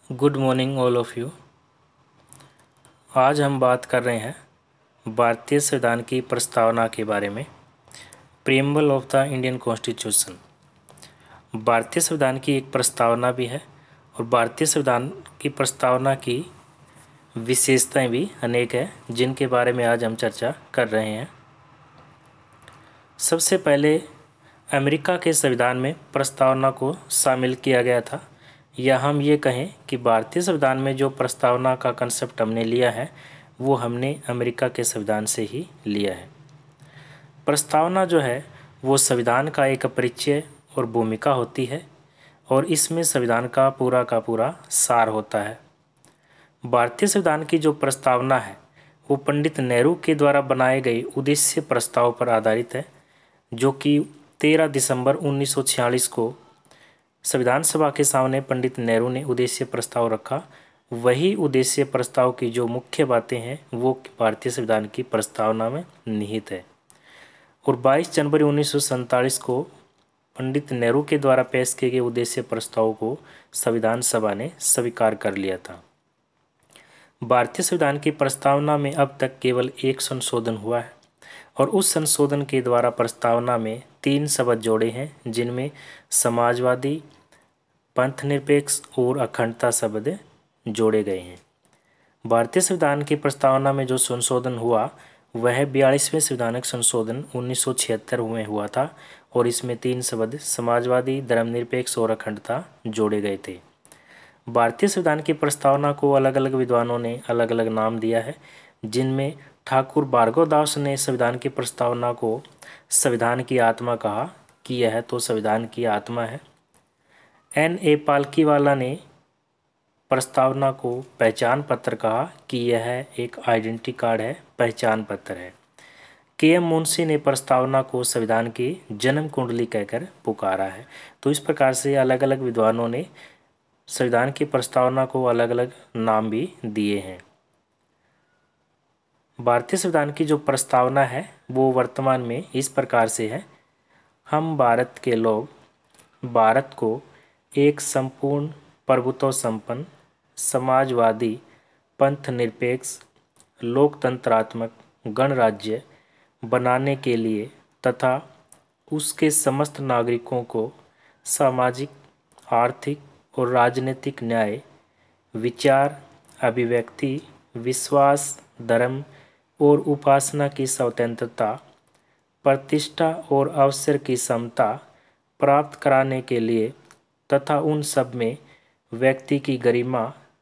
Good morning all of you. आज हम बात कर रहे हैं भारतीय संविधान की प्रस्तावना के बारे में। Preamble of the Indian constitution भारतीय संविधान की एक प्रस्तावना भी है और भारतीय संविधान की प्रस्तावना की विशेषताएं भी अनेक हैं, जिनके बारे में आज हम चर्चा कर रहे हैं। सबसे पहले अमेरिका के संविधान में प्रस्तावना को शामिल किया गया था, या हम ये कहें कि भारतीय संविधान में जो प्रस्तावना का कंसेप्ट हमने लिया है वो हमने अमेरिका के संविधान से ही लिया है। प्रस्तावना जो है वो संविधान का एक परिचय और भूमिका होती है और इसमें संविधान का पूरा सार होता है। भारतीय संविधान की जो प्रस्तावना है वो पंडित नेहरू के द्वारा बनाए गए उद्देश्य प्रस्ताव पर आधारित है, जो कि 13 दिसंबर 1946 को संविधान सभा के सामने पंडित नेहरू ने उद्देश्य प्रस्ताव रखा। वही उद्देश्य प्रस्ताव की जो मुख्य बातें हैं वो भारतीय संविधान की प्रस्तावना में निहित है। और 22 जनवरी 1947 को पंडित नेहरू के द्वारा पेश किए गए उद्देश्य प्रस्ताव को संविधान सभा ने स्वीकार कर लिया था। भारतीय संविधान की प्रस्तावना में अब तक केवल एक संशोधन हुआ है और उस संशोधन के द्वारा प्रस्तावना में 3 शब्द जोड़े हैं, जिनमें समाजवादी, पंथ निरपेक्ष और अखंडता शब्द जोड़े गए हैं। भारतीय संविधान की प्रस्तावना में जो संशोधन हुआ वह 42वें संविधानिक संशोधन 1976 में हुआ था और इसमें 3 शब्द समाजवादी, धर्मनिरपेक्ष और अखंडता जोड़े गए थे। भारतीय संविधान की प्रस्तावना को अलग अलग विद्वानों ने अलग अलग नाम दिया है, जिनमें ठाकुर भार्गवदास ने संविधान की प्रस्तावना को संविधान की आत्मा कहा कि यह तो संविधान की आत्मा है। N.A. पालकीवाला ने प्रस्तावना को पहचान पत्र कहा कि यह एक आइडेंटिटी कार्ड है, पहचान पत्र है। K.M. मुंशी ने प्रस्तावना को संविधान की जन्म कुंडली कहकर पुकारा है। तो इस प्रकार से अलग अलग विद्वानों ने संविधान की प्रस्तावना को अलग अलग नाम भी दिए हैं। भारतीय संविधान की जो प्रस्तावना है वो वर्तमान में इस प्रकार से है। हम भारत के लोग भारत को एक संपूर्ण प्रभुत्व संपन्न, समाजवादी, पंथ निरपेक्ष, लोकतंत्रात्मक गणराज्य बनाने के लिए तथा उसके समस्त नागरिकों को सामाजिक, आर्थिक और राजनीतिक न्याय, विचार, अभिव्यक्ति, विश्वास, धर्म और उपासना की स्वतंत्रता, प्रतिष्ठा और अवसर की समता प्राप्त कराने के लिए तथा उन सब में व्यक्ति की गरिमा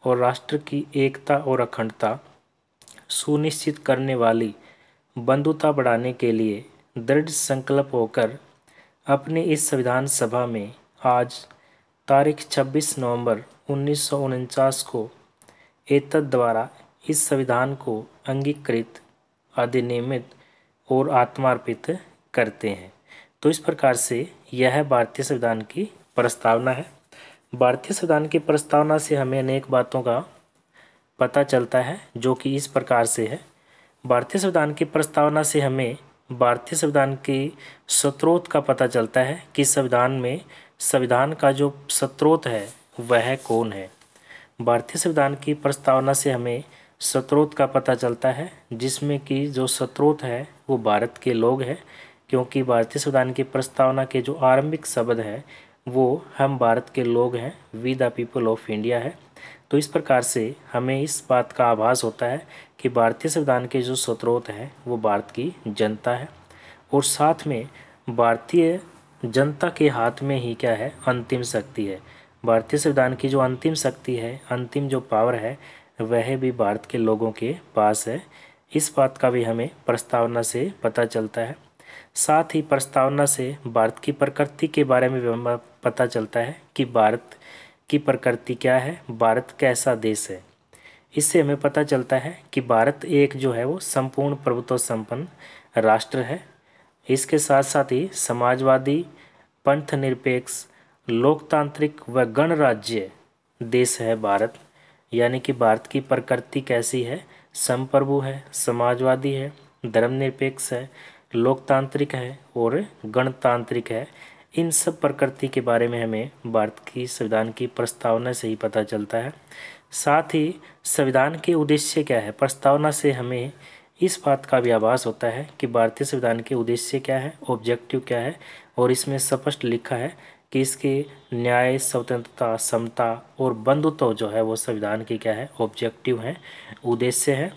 और राष्ट्र की एकता और अखंडता सुनिश्चित करने वाली बंधुता बढ़ाने के लिए दृढ़ संकल्प होकर अपने इस संविधान सभा में आज तारीख 26 नवंबर 1949 को एतद द्वारा इस संविधान को अंगीकृत, अधिनियमित और आत्मार्पित करते हैं। तो इस प्रकार से यह भारतीय संविधान की प्रस्तावना है। भारतीय संविधान की प्रस्तावना से हमें अनेक बातों का पता चलता है, जो कि इस प्रकार से है। भारतीय संविधान की प्रस्तावना से हमें भारतीय संविधान के स्रोत का पता चलता है कि संविधान का जो स्रोत है वह कौन है। भारतीय संविधान की प्रस्तावना से हमें स्रोत का पता चलता है, जिसमें कि जो स्रोत है वो भारत के लोग हैं, क्योंकि भारतीय संविधान की प्रस्तावना के जो आरंभिक शब्द है वो हम भारत के लोग हैं, we the people of India है। तो इस प्रकार से हमें इस बात का आभास होता है कि भारतीय संविधान के जो स्रोत हैं वो भारत की जनता है और साथ में भारतीय जनता के हाथ में ही क्या है, अंतिम शक्ति है। भारतीय संविधान की जो अंतिम शक्ति है, अंतिम जो पावर है, वह भी भारत के लोगों के पास है। इस बात का भी हमें प्रस्तावना से पता चलता है। साथ ही प्रस्तावना से भारत की प्रकृति के बारे में भी पता चलता है कि भारत की प्रकृति क्या है, भारत कैसा देश है। इससे हमें पता चलता है कि भारत एक जो है वो संपूर्ण प्रभुत्व संपन्न राष्ट्र है। इसके साथ साथ ही समाजवादी, पंथ निरपेक्ष, लोकतांत्रिक व गणराज्य देश है भारत। यानी कि भारत की प्रकृति कैसी है, संप्रभु है, समाजवादी है, धर्मनिरपेक्ष है, लोकतांत्रिक है और गणतांत्रिक है। इन सब प्रकृति के बारे में हमें भारत की संविधान की प्रस्तावना से ही पता चलता है। साथ ही संविधान के उद्देश्य क्या है, प्रस्तावना से हमें इस बात का भी आभास होता है कि भारतीय संविधान के उद्देश्य क्या है, ऑब्जेक्टिव क्या है, और इसमें स्पष्ट लिखा है कि इसके न्याय, स्वतंत्रता, समता और बंधुत्व जो है वो संविधान के क्या है, ऑब्जेक्टिव हैं, उद्देश्य है।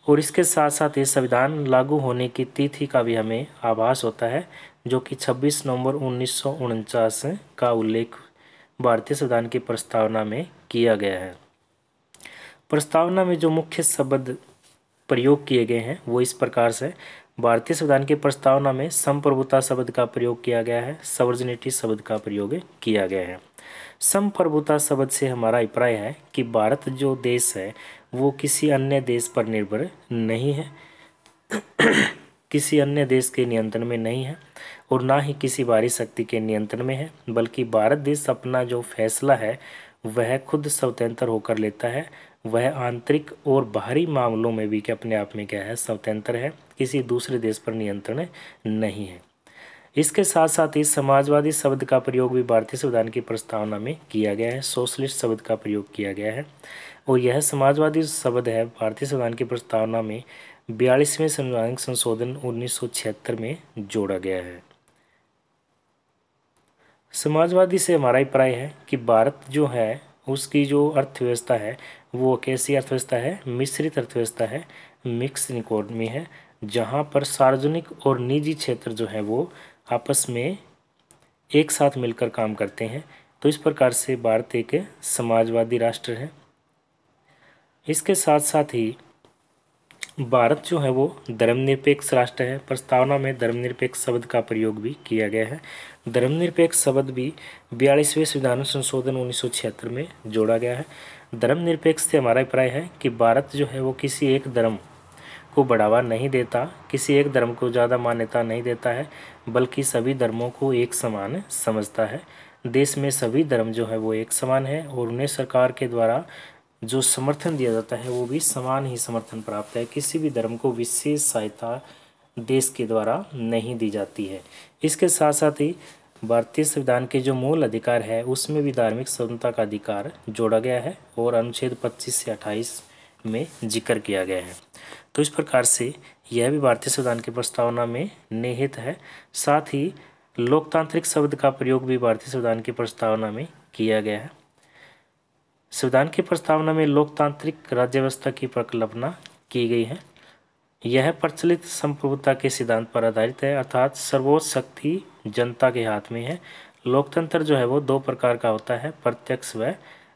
और इसके साथ साथ ये संविधान लागू होने की तिथि का भी हमें आभास होता है, जो कि 26 नवंबर 1949 का उल्लेख भारतीय संविधान की प्रस्तावना में किया गया है। प्रस्तावना में जो मुख्य शब्द प्रयोग किए गए हैं वो इस प्रकार से, भारतीय संविधान की प्रस्तावना में संप्रभुता शब्द का प्रयोग किया गया है, सॉवरेनिटी शब्द का प्रयोग किया गया है। संप्रभुता शब्द से हमारा अभिप्राय है कि भारत जो देश है वो किसी अन्य देश पर निर्भर नहीं है, किसी अन्य देश के नियंत्रण में नहीं है और ना ही किसी बाहरी शक्ति के नियंत्रण में है, बल्कि भारत देश अपना जो फैसला है वह खुद स्वतंत्र होकर लेता है। वह आंतरिक और बाहरी मामलों में भी क्या अपने आप में क्या है, स्वतंत्र है, किसी दूसरे देश पर नियंत्रण नहीं है। इसके साथ साथ ही समाजवादी शब्द का प्रयोग भी भारतीय संविधान की प्रस्तावना में किया गया है, सोशलिस्ट शब्द का प्रयोग किया गया है। और यह समाजवादी शब्द है भारतीय संविधान की प्रस्तावना में 42वें संवैधानिक संशोधन 1976 में जोड़ा गया है। समाजवादी से हमारा अभिप्राय है कि भारत जो है उसकी जो अर्थव्यवस्था है वो कैसी अर्थव्यवस्था है, मिश्रित अर्थव्यवस्था है, मिक्स इकोनॉमी है, जहाँ पर सार्वजनिक और निजी क्षेत्र जो है वो आपस में एक साथ मिलकर काम करते हैं। तो इस प्रकार से भारत एक समाजवादी राष्ट्र है। इसके साथ साथ ही भारत जो है वो धर्मनिरपेक्ष राष्ट्र है। प्रस्तावना में धर्मनिरपेक्ष शब्द का प्रयोग भी किया गया है। धर्मनिरपेक्ष शब्द भी 42वें संविधान संशोधन 1976 में जोड़ा गया है। धर्मनिरपेक्ष से हमारा अभिप्राय है कि भारत जो है वो किसी एक धर्म को बढ़ावा नहीं देता, किसी एक धर्म को ज़्यादा मान्यता नहीं देता है, बल्कि सभी धर्मों को एक समान समझता है। देश में सभी धर्म जो है वो एक समान है और उन्हें सरकार के द्वारा जो समर्थन दिया जाता है वो भी समान ही समर्थन प्राप्त है। किसी भी धर्म को विशेष सहायता देश के द्वारा नहीं दी जाती है। इसके साथ साथ ही भारतीय संविधान के जो मूल अधिकार है उसमें भी धार्मिक स्वतंत्रता का अधिकार जोड़ा गया है और अनुच्छेद 25 से 28 में जिक्र किया गया है। तो इस प्रकार से यह भी भारतीय संविधान की प्रस्तावना में निहित है। साथ ही लोकतांत्रिक शब्द का प्रयोग भी भारतीय संविधान की प्रस्तावना में किया गया है। संविधान की प्रस्तावना में लोकतांत्रिक राज्य व्यवस्था की प्रकल्पना की गई है। यह प्रचलित संप्रभुता के सिद्धांत पर आधारित है, अर्थात सर्वोच्च शक्ति जनता के हाथ में है। लोकतंत्र जो है वो दो प्रकार का होता है, प्रत्यक्ष व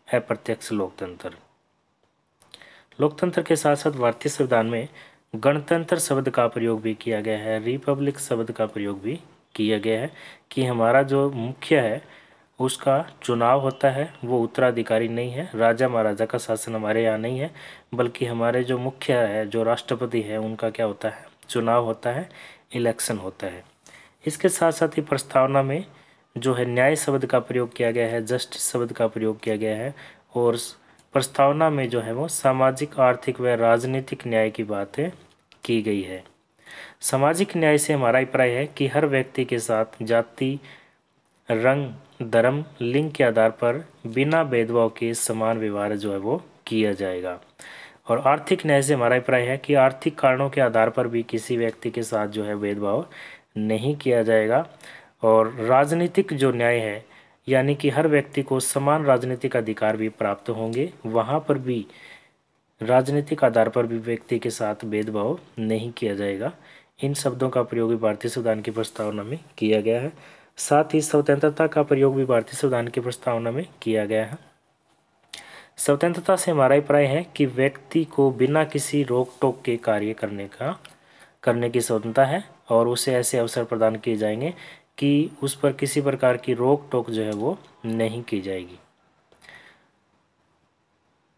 अप्रत्यक्ष लोकतंत्र। लोकतंत्र के साथ साथ भारतीय संविधान में गणतंत्र शब्द का प्रयोग भी किया गया है, रिपब्लिक शब्द का प्रयोग भी किया गया है कि हमारा जो मुख्य है उसका चुनाव होता है, वो उत्तराधिकारी नहीं है, राजा महाराजा का शासन हमारे यहाँ नहीं है, बल्कि हमारे जो मुख्य है, जो राष्ट्रपति है, उनका क्या होता है, चुनाव होता है, इलेक्शन होता है। इसके साथ साथ ही प्रस्तावना में जो है न्याय शब्द का प्रयोग किया गया है, जस्टिस शब्द का प्रयोग किया गया है और प्रस्तावना में जो है वो सामाजिक, आर्थिक व राजनीतिक न्याय की बातें की गई है। सामाजिक न्याय से हमारा अभिप्राय है कि हर व्यक्ति के साथ जाति, रंग, धर्म, लिंग के आधार पर बिना भेदभाव के समान व्यवहार जो है वो किया जाएगा। और आर्थिक न्याय से हमारा अभिप्राय है कि आर्थिक कारणों के आधार पर भी किसी व्यक्ति के साथ जो है भेदभाव नहीं किया जाएगा। और राजनीतिक जो न्याय है यानी कि हर व्यक्ति को समान राजनीतिक अधिकार भी प्राप्त होंगे, वहाँ पर भी राजनीतिक आधार पर भी व्यक्ति के साथ भेदभाव नहीं किया जाएगा। इन शब्दों का प्रयोग भी भारतीय संविधान की प्रस्तावना में किया गया है। साथ ही स्वतंत्रता का प्रयोग भी भारतीय संविधान की प्रस्तावना में किया गया है। स्वतंत्रता से हमारा अभिप्राय है कि व्यक्ति को बिना किसी रोक टोक के कार्य करने की स्वतंत्रता है और उसे ऐसे अवसर प्रदान किए जाएंगे कि उस पर किसी प्रकार की रोक टोक जो है वो नहीं की जाएगी।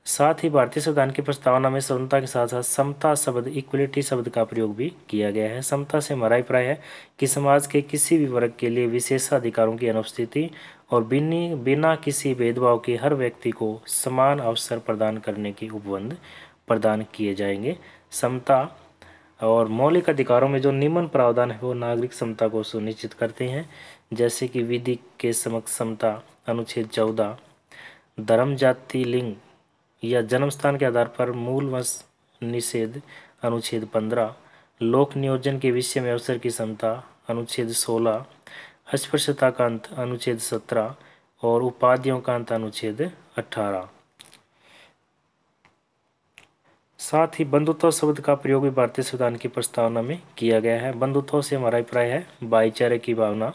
साथ ही भारतीय संविधान की प्रस्तावना में स्वतंत्रता के साथ साथ समता शब्द, इक्वलिटी शब्द का प्रयोग भी किया गया है। समता से हमारा अभिप्राय है कि समाज के किसी भी वर्ग के लिए विशेषाधिकारों की अनुपस्थिति और बिना किसी भेदभाव के हर व्यक्ति को समान अवसर प्रदान करने के उपबंध प्रदान किए जाएंगे। समता और मौलिक अधिकारों में जो निम्न प्रावधान है वो नागरिक समता को सुनिश्चित करते हैं। जैसे कि विधि के समक्ष समता अनुच्छेद 14, धर्म जाति लिंग या जन्म स्थान के आधार पर मूल वंश निषेध अनुच्छेद 15, लोक नियोजन के विषय में अवसर की समता अनुच्छेद 16, अस्पृश्यता का अंत अनुच्छेद 17 और उपाधियों का अंत अनुच्छेद 18। साथ ही बंधुत्व शब्द का प्रयोग भी भारतीय संविधान की प्रस्तावना में किया गया है। बंधुत्व से हमारा अभिप्राय है भाईचारे की भावना।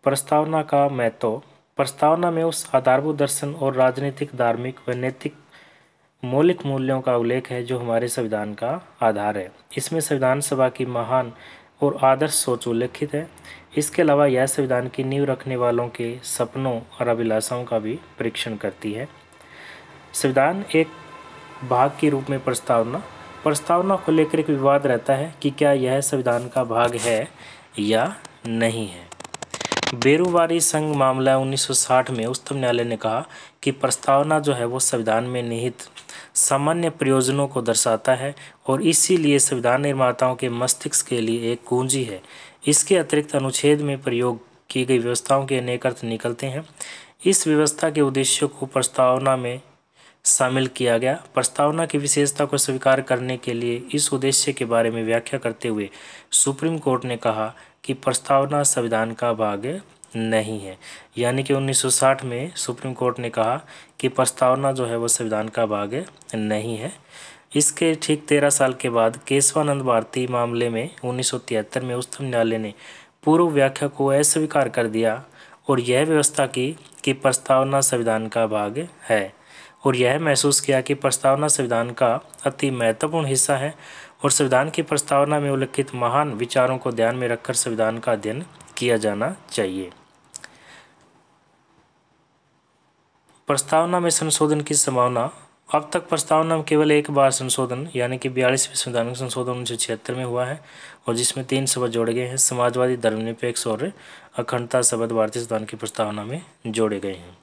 प्रस्तावना का महत्व। प्रस्तावना में उस आधारभूत दर्शन और राजनीतिक, धार्मिक व नैतिक मौलिक मूल्यों का उल्लेख है जो हमारे संविधान का आधार है। इसमें संविधान सभा की महान और आदर्श सोच उल्लेखित है। इसके अलावा यह संविधान की नींव रखने वालों के सपनों और अभिलाषाओं का भी परीक्षण करती है। संविधान एक भाग के रूप में प्रस्तावना को लेकर एक विवाद रहता है कि क्या यह संविधान का भाग है या नहीं है। बेरुवारी संघ मामला 1960 में उच्चतम न्यायालय ने कहा कि प्रस्तावना जो है वो संविधान में निहित सामान्य प्रयोजनों को दर्शाता है और इसीलिए संविधान निर्माताओं के मस्तिष्क के लिए एक कुंजी है। इसके अतिरिक्त अनुच्छेद में प्रयोग की गई व्यवस्थाओं के अनेक अर्थ निकलते हैं। इस व्यवस्था के उद्देश्यों को प्रस्तावना में शामिल किया गया। प्रस्तावना की विशेषता को स्वीकार करने के लिए इस उद्देश्य के बारे में व्याख्या करते हुए सुप्रीम कोर्ट ने कहा कि प्रस्तावना संविधान का भाग नहीं है। यानी कि 1960 में सुप्रीम कोर्ट ने कहा कि प्रस्तावना जो है वो संविधान का भाग नहीं है। इसके ठीक 13 साल के बाद केशवानंद भारती मामले में 1973 में उच्चतम न्यायालय ने पूर्व व्याख्या को अस्वीकार कर दिया और यह व्यवस्था की कि प्रस्तावना संविधान का भाग है और यह महसूस किया कि प्रस्तावना संविधान का अति महत्वपूर्ण हिस्सा है और संविधान की प्रस्तावना में उल्लिखित महान विचारों को ध्यान में रखकर संविधान का अध्ययन किया जाना चाहिए। प्रस्तावना में संशोधन की संभावना। अब तक प्रस्तावना में केवल एक बार संशोधन यानी कि 42वें संविधान संशोधन 1976 में हुआ है और जिसमें 3 शब्द जोड़े गए हैं। समाजवादी, धर्मनिरपेक्ष और अखंडता शब्द भारतीय संविधान की प्रस्तावना में जोड़े गए हैं।